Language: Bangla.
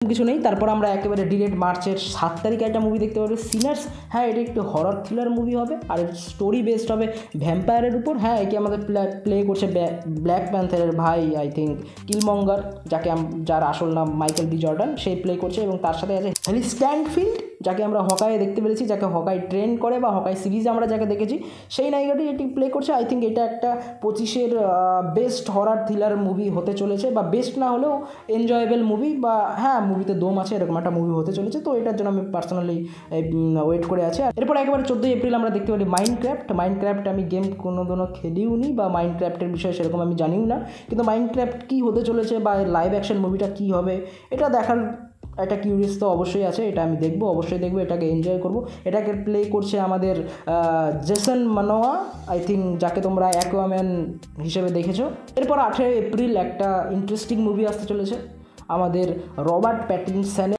কিছু নেই। তারপর আমরা একেবারে ডিরেক্ট মার্চের 7 তারিখে একটা মুভি দেখতে পাবো, সিনার্স। হ্যাঁ, এটা একটু হরর থ্রিলার মুভি হবে, আর এর স্টোরি বেসড হবে ভ্যাম্পায়ারের উপর। হ্যাঁ, একে আমাদের প্লে করছে ব্ল্যাক প্যান্থারের ভাই, আই থিঙ্ক কিলমঙ্গার, যার আসল নাম মাইকেল বি জর্ডান, সেই প্লে করছে। এবং তার সাথে আছে হেলি স্ট্যান্ডফিল্ড, যাকে আমরা হকায়ে দেখতে পেরেছি, যাকে হকাই ট্রেন করে বা হকাই সিরিজে আমরা যাকে দেখেছি, সেই নায়িকাটি এটি প্লে করছে। আই থিঙ্ক এটা একটা 25-এর বেস্ট হরর থ্রিলার মুভি হতে চলেছে, বা বেস্ট না হলেও এনজয়েবল মুভি, বা হ্যাঁ মুভিতে দম আছে এরকম একটা মুভি হতে চলেছে। তো এটার জন্য আমি পার্সোনালি ওয়েট করে আছি। এরপর একেবারে 14 এপ্রিল আমরা দেখতে পারি মাইনক্রাফট। আমি গেম কোনোদিনও খেলিও নি, বা মাইনক্রাফটের বিষয়ে সেরকম আমি জানিও না, কিন্তু মাইনক্রাফট কী হতে চলেছে বা লাইভ অ্যাকশন মুভিটা কী হবে এটা দেখার একটা কিউরিয়াস তো অবশ্যই আছে। এটা আমি দেখবো, অবশ্যই দেখবো, এটাকে এনজয় করবো। এটাকে প্লে করছে আমাদের জেসন মোমোয়া, আই থিঙ্ক, যাকে তোমরা অ্যাকুয়াম্যান হিসেবে দেখেছো। এরপর 18 এপ্রিল একটা ইন্টারেস্টিং মুভি আসতে চলেছে, আমাদের রবার্ট প্যাটিনসনের